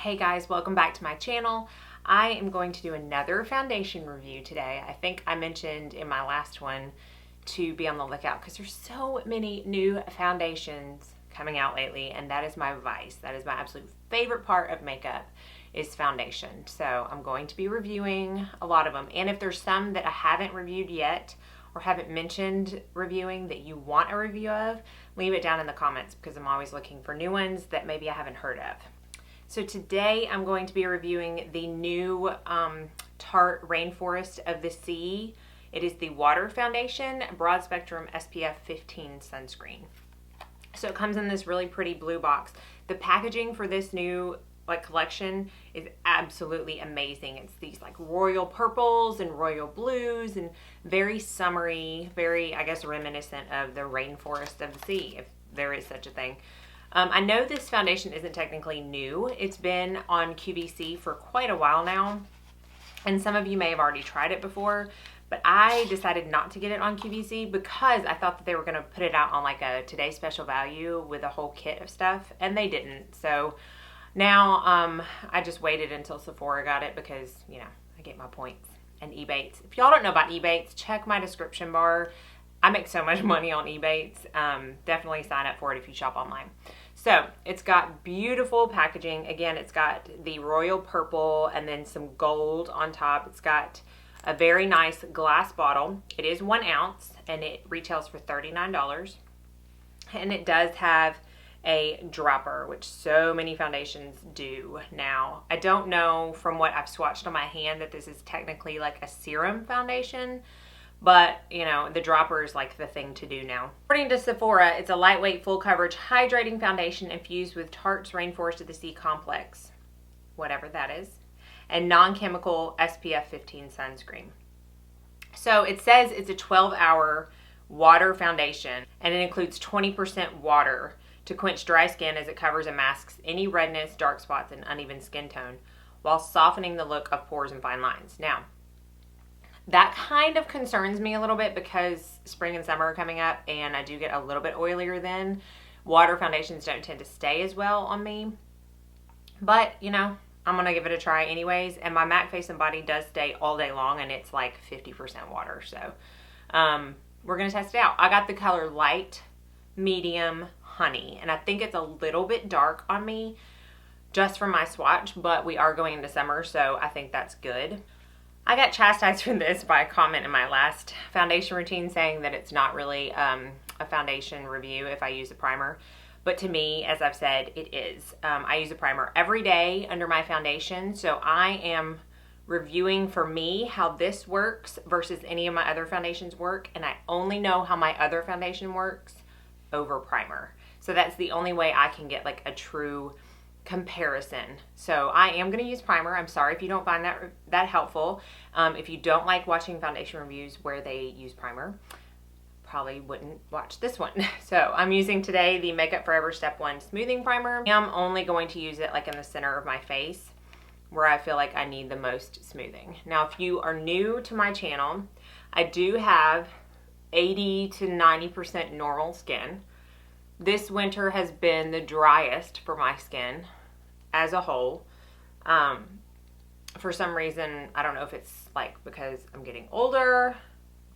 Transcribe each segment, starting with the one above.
Hey guys, welcome back to my channel. I am going to do another foundation review today. I think I mentioned in my last one to be on the lookout because there's so many new foundations coming out lately, and that is my vice. That is my absolute favorite part of makeup is foundation. So I'm going to be reviewing a lot of them, and if there's some that I haven't reviewed yet or haven't mentioned reviewing that you want a review of, leave it down in the comments because I'm always looking for new ones that maybe I haven't heard of. So today I'm going to be reviewing the new Tarte Rainforest of the Sea. It is the Water Foundation Broad Spectrum SPF 15 Sunscreen. So it comes in this really pretty blue box. The packaging for this new collection is absolutely amazing. It's these royal purples and royal blues and very summery, very, I guess, reminiscent of the Rainforest of the Sea, if there is such a thing. I know this foundation isn't technically new. It's been on QVC for quite a while now, and some of you may have already tried it before, but I decided not to get it on QVC because I thought that they were going to put it out on a Today Special Value with a whole kit of stuff, and they didn't. So now I just waited until Sephora got it because, you know, I get my points. And Ebates. If y'all don't know about Ebates, check my description bar. I make so much money on Ebates. Definitely sign up for it if you shop online. So it's got beautiful packaging. Again, it's got the royal purple and then some gold on top. It's got a very nice glass bottle. It is 1 ounce and it retails for $39. And it does have a dropper, which so many foundations do now. I don't know from what I've swatched on my hand that this is technically like a serum foundation, but, you know, the dropper is the thing to do now. According to Sephora, it's a lightweight, full coverage, hydrating foundation infused with Tarte's Rainforest of the Sea complex, whatever that is, and non-chemical SPF 15 sunscreen. So it says it's a 12-hour water foundation, and it includes 20% water to quench dry skin as it covers and masks any redness, dark spots, and uneven skin tone, while softening the look of pores and fine lines. Now, that kind of concerns me a little bit because spring and summer are coming up and I do get a little bit oilier then. Water foundations don't tend to stay as well on me. But, you know, I'm going to give it a try anyways. And my MAC Face and Body does stay all day long and it's like 50% water. So we're going to test it out. I got the color Light, Medium, Honey. And I think it's a little bit dark on me just from my swatch. But we are going into summer, so I think that's good. I got chastised for this by a comment in my last foundation routine saying that it's not really a foundation review if I use a primer. But to me, as I've said, it is. I use a primer every day under my foundation. So I am reviewing for me how this works versus any of my other foundations work. And I only know how my other foundation works over primer. So that's the only way I can get a true comparison. So I am going to use primer. I'm sorry if you don't find that helpful. If you don't like watching foundation reviews where they use primer, probably wouldn't watch this one. So I'm using today the Makeup Forever Step 1 Smoothing Primer. I'm only going to use it in the center of my face where I feel like I need the most smoothing. Now, if you are new to my channel, I do have 80 to 90% normal skin. This winter has been the driest for my skin as a whole. For some reason, I don't know if it's because I'm getting older,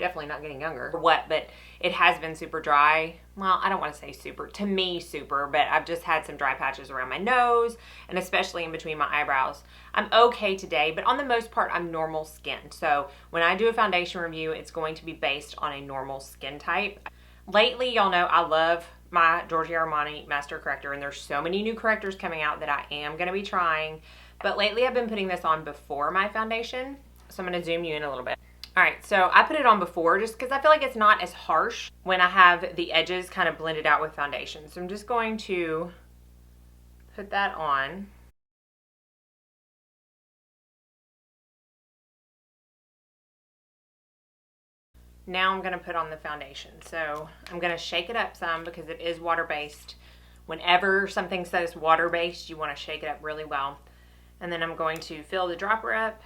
definitely not getting younger, or what, but it has been super dry. Well, I don't want to say super, to me super, but I've just had some dry patches around my nose and especially in between my eyebrows. I'm okay today, but on the most part, I'm normal skin. So when I do a foundation review, it's going to be based on a normal skin type. Lately, y'all know I love my Giorgio Armani Master Corrector, and there's so many new correctors coming out that I am going to be trying. But lately, I've been putting this on before my foundation, so I'm going to zoom you in a little bit. All right, so I put it on before just because I feel like it's not as harsh when I have the edges kind of blended out with foundation. So I'm just going to put that on. Now I'm going to put on the foundation. So I'm going to shake it up some because it is water-based. Whenever something says water-based, you want to shake it up really well. And then I'm going to fill the dropper up.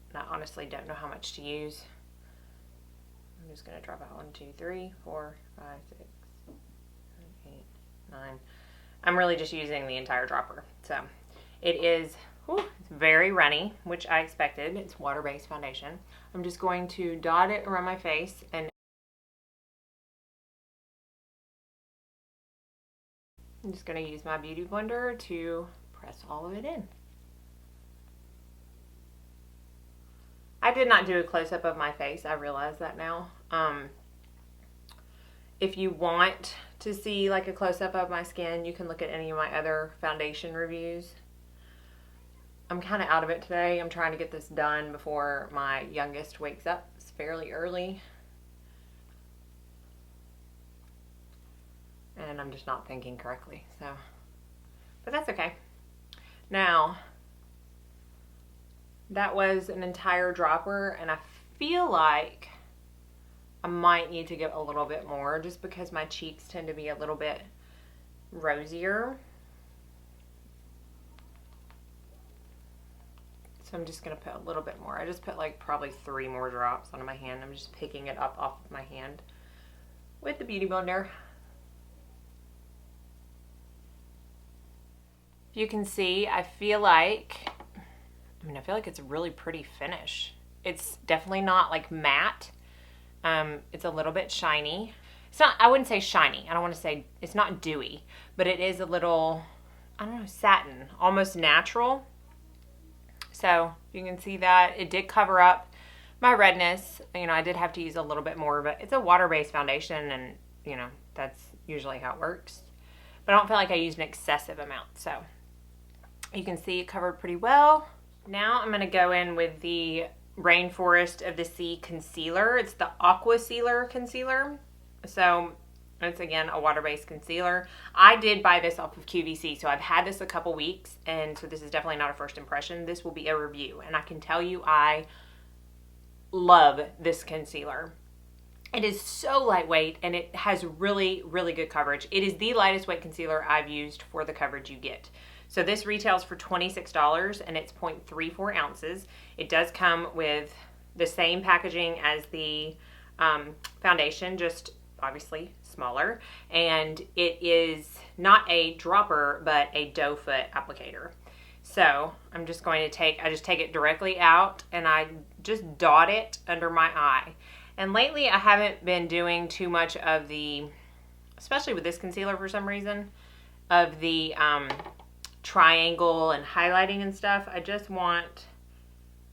And I honestly don't know how much to use. I'm just going to drop out 1, 2, 3, 4, 5, 6, 7, 8, 9. I'm really just using the entire dropper. So It is it's very runny, which I expected. It's water-based foundation. I'm just going to dot it around my face, and I'm just going to use my beauty blender to press all of it in. I did not do a close-up of my face. I realize that now. If you want to see like a close-up of my skin, you can look at any of my other foundation reviews. I'm kind of out of it today. I'm trying to get this done before my youngest wakes up. It's fairly early. And I'm just not thinking correctly, so. But that's okay. Now, that was an entire dropper, and I feel like I might need to get a little bit more just because my cheeks tend to be a little bit rosier. So I'm just going to put a little bit more. I just put like probably 3 more drops onto my hand. I'm just picking it up off of my hand with the beauty blender. You can see, I feel like it's a really pretty finish. It's definitely not like matte. It's a little bit shiny. It's not, I wouldn't say shiny. I don't want to say, it's not dewy, but it is a little, I don't know, satin, almost natural. So you can see that it did cover up my redness. You know, I did have to use a little bit more, but it's a water-based foundation, and you know, that's usually how it works. But I don't feel like I used an excessive amount. So you can see it covered pretty well. Now I'm going to go in with the Rainforest of the Sea concealer. It's the Aqua Sealer concealer. So it's again a water-based concealer. I did buy this off of QVC, so I've had this a couple weeks, and so this is definitely not a first impression. This will be a review, and I can tell you I love this concealer. It is so lightweight, and it has really, really good coverage. It is the lightest weight concealer I've used for the coverage you get. So this retails for $26, and it's 0.34 ounces. It does come with the same packaging as the foundation, just obviously smaller. And it is not a dropper, but a doe foot applicator. So I'm just going to I just take it directly out, and I just dot it under my eye. And lately I haven't been doing too much of the, especially with this concealer for some reason, of the triangle and highlighting and stuff. I just want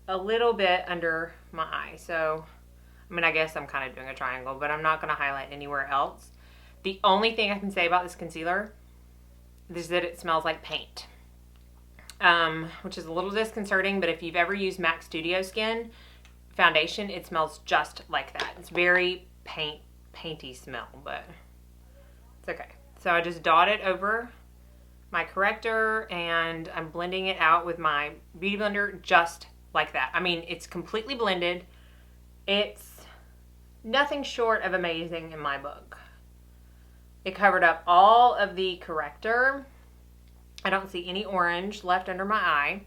a little bit under my eye. So, I mean, I guess I'm kind of doing a triangle, but I'm not going to highlight anywhere else. The only thing I can say about this concealer is that it smells like paint, which is a little disconcerting, but if you've ever used MAC Studio Skin foundation, it smells just like that. It's very painty smell, but it's okay. So I just dot it over my corrector, and I'm blending it out with my beauty blender just like that. I mean, it's completely blended. It's nothing short of amazing in my book. It covered up all of the corrector. I don't see any orange left under my eye.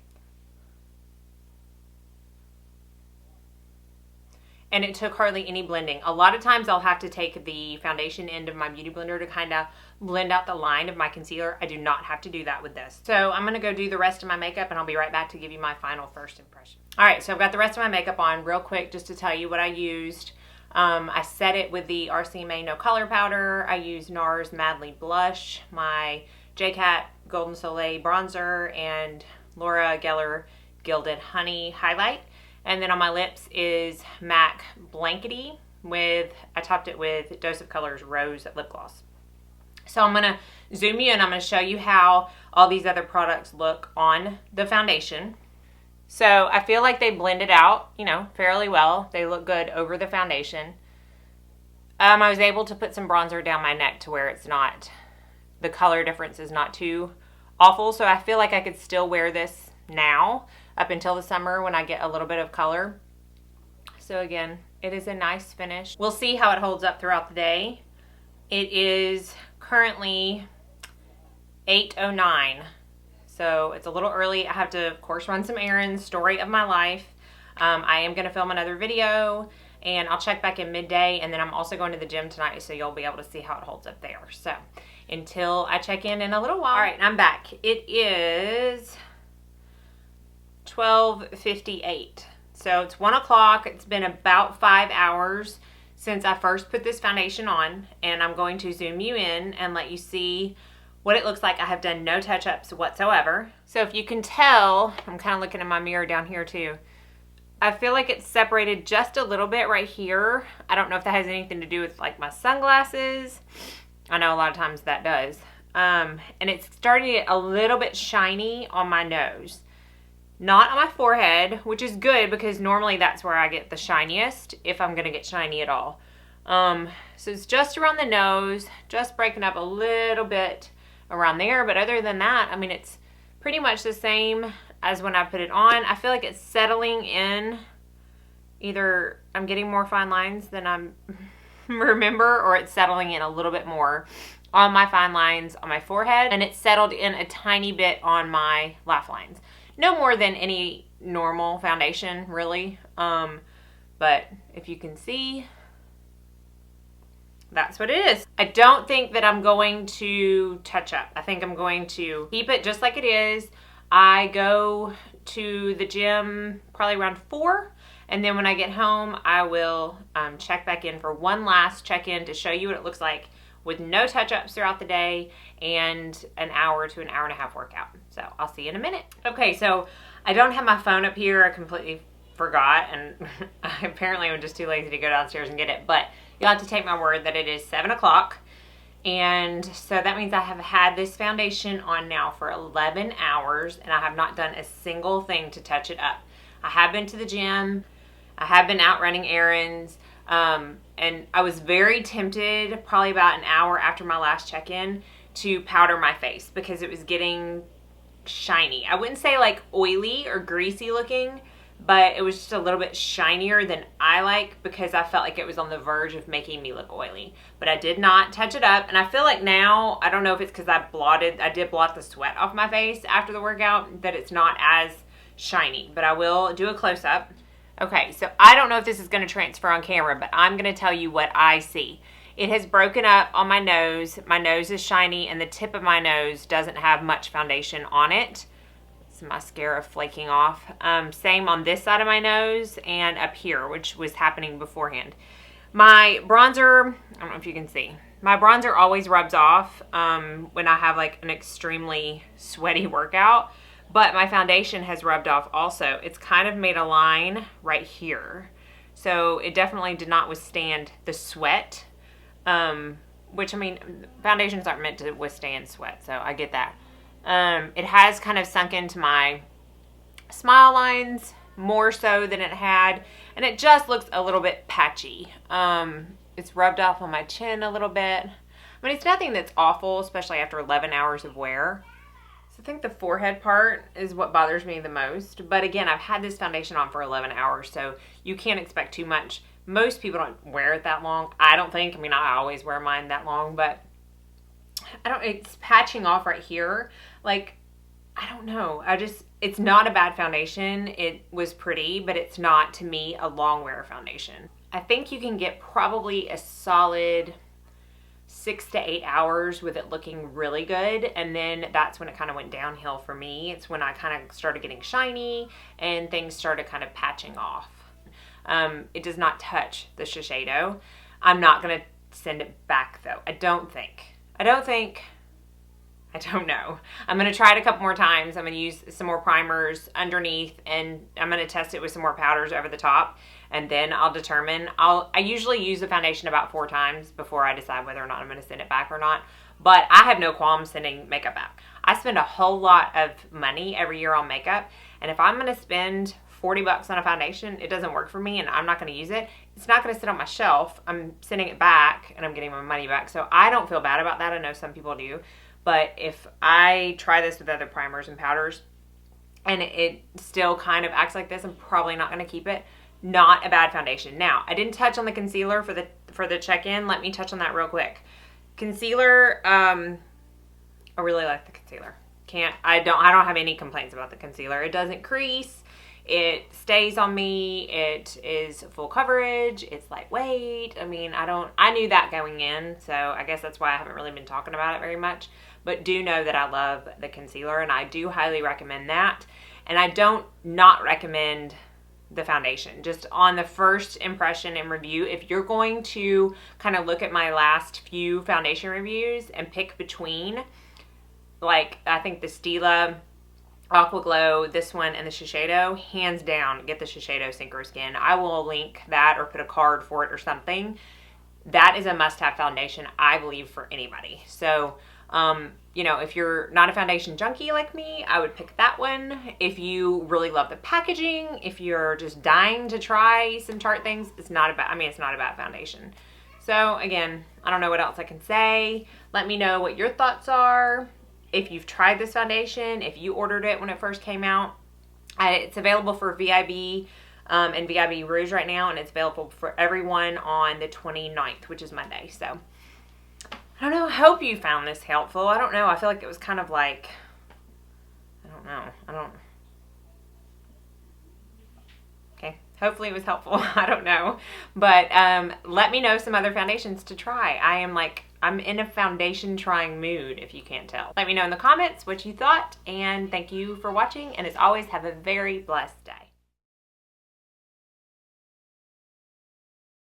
And it took hardly any blending. A lot of times I'll have to take the foundation end of my beauty blender to kind of blend out the line of my concealer. I do not have to do that with this. So I'm going to go do the rest of my makeup, and I'll be right back to give you my final first impression. All right, so I've got the rest of my makeup on real quick just to tell you what I used. I set it with the RCMA No Color Powder. I used Nars Madly Blush, my JCat Golden Soleil Bronzer, and Laura Gellar Gilded Honey Highlight. And then on my lips is MAC Blankety I topped it with Dose of Colors Rose Lip Gloss. So I'm going to zoom you in. I'm going to show you how all these other products look on the foundation. So I feel like they blended out, you know, fairly well. They look good over the foundation. I was able to put some bronzer down my neck to where it's not, the color difference is not too awful. So I feel like I could still wear this now up until the summer when I get a little bit of color. So again, it is a nice finish. We'll see how it holds up throughout the day. It is currently 8:09, so it's a little early. I have to, of course, run some errands, story of my life. I am going to film another video, and I'll check back in midday, and then I'm also going to the gym tonight, so you'll be able to see how it holds up there. So until I check in a little while. All right, I'm back. It is 12:58. So it's 1 o'clock. It's been about 5 hours since I first put this foundation on, and I'm going to zoom you in and let you see what it looks like. I have done no touch-ups whatsoever. So if you can tell, I'm kind of looking in my mirror down here too. I feel like it's separated just a little bit right here. I don't know if that has anything to do with like my sunglasses. I know a lot of times that does. And it's starting to get a little bit shiny on my nose. Not on my forehead, which is good because normally that's where I get the shiniest, if I'm going to get shiny at all. So it's just around the nose, just breaking up a little bit around there. But other than that, I mean, it's pretty much the same as when I put it on. I feel like it's settling in. Either I'm getting more fine lines than I remember, or it's settling in a little bit more on my fine lines on my forehead, and it's settled in a tiny bit on my laugh lines. No more than any normal foundation, really. But if you can see, that's what it is. I don't think that I'm going to touch up. I think I'm going to keep it just like it is. I go to the gym probably around 4, and then when I get home, I will check back in for one last check-in to show you what it looks like with no touch-ups throughout the day and an hour to an hour and a half workout. So I'll see you in a minute. Okay, so I don't have my phone up here. I completely forgot, and apparently I'm just too lazy to go downstairs and get it, but you'll have to take my word that it is 7 o'clock. And so that means I have had this foundation on now for 11 hours, and I have not done a single thing to touch it up. I have been to the gym. I have been out running errands. And I was very tempted, probably about an hour after my last check-in, to powder my face because it was getting shiny. I wouldn't say like oily or greasy looking, but it was just a little bit shinier than I like because I felt like it was on the verge of making me look oily. But I did not touch it up, and I feel like now, I don't know if it's because I did blot the sweat off my face after the workout, that it's not as shiny, but I will do a close-up. Okay, so I don't know if this is going to transfer on camera, but I'm going to tell you what I see. It has broken up on my nose. My nose is shiny, and the tip of my nose doesn't have much foundation on it. It's mascara flaking off. Same on this side of my nose and up here, which was happening beforehand. My bronzer, I don't know if you can see, my bronzer always rubs off when I have like an extremely sweaty workout, but my foundation has rubbed off also. It's kind of made a line right here. So it definitely did not withstand the sweat, which, I mean, foundations aren't meant to withstand sweat, so I get that. It has kind of sunk into my smile lines more so than it had, and it just looks a little bit patchy. It's rubbed off on my chin a little bit. I mean, it's nothing that's awful, especially after 11 hours of wear. So I think the forehead part is what bothers me the most. But again, I've had this foundation on for 11 hours, so you can't expect too much. Most people don't wear it that long. I don't think. I mean, I always wear mine that long, but it's patching off right here. Like, I don't know. It's not a bad foundation. It was pretty, but it's not, to me, a long wear foundation. I think you can get probably a solid 6 to 8 hours with it looking really good, and then that's when it kind of went downhill for me. It's when I kind of started getting shiny and things started kind of patching off. It does not touch the Shiseido. I'm not going to send it back though. I don't know. I'm going to try it a couple more times. I'm going to use some more primers underneath, and I'm going to test it with some more powders over the top, and then I'll determine. I usually use the foundation about 4 times before I decide whether or not I'm going to send it back or not. But I have no qualms sending makeup back. I spend a whole lot of money every year on makeup, and if I'm going to spend $40 on a foundation, it doesn't work for me and I'm not going to use it, it's not going to sit on my shelf. I'm sending it back and I'm getting my money back. So I don't feel bad about that. I know some people do. But if I try this with other primers and powders and it still kind of acts like this, I'm probably not going to keep it. Not a bad foundation. Now, I didn't touch on the concealer for the check-in. Let me touch on that real quick. Concealer, I really like the concealer. I don't have any complaints about the concealer. It doesn't crease. It stays on me. It is full coverage. It's lightweight. I mean, I knew that going in, so I guess that's why I haven't really been talking about it very much. But do know that I love the concealer, and I do highly recommend that. And I don't not recommend the foundation. Just on the first impression and review, if you're going to kind of look at my last few foundation reviews and pick between, like, I think the Stila, Aqua Glow, this one, and the Shiseido, hands down, get the Shiseido Sink or Skin. I will link that or put a card for it or something. That is a must-have foundation, I believe, for anybody. So, you know, if you're not a foundation junkie like me, I would pick that one. If you really love the packaging, if you're just dying to try some Tarte things, it's not about, I mean, it's not about foundation. So, again, I don't know what else I can say. Let me know what your thoughts are. If you've tried this foundation, if you ordered it when it first came out, it's available for VIB and VIB Rouge right now, and it's available for everyone on the 29th, which is Monday. So, I don't know. I hope you found this helpful. I don't know. I feel like it was kind of like, I don't know. Okay. Hopefully it was helpful. I don't know. But let me know some other foundations to try. I'm in a foundation trying mood, if you can't tell. Let me know in the comments what you thought, and thank you for watching, and as always, have a very blessed day.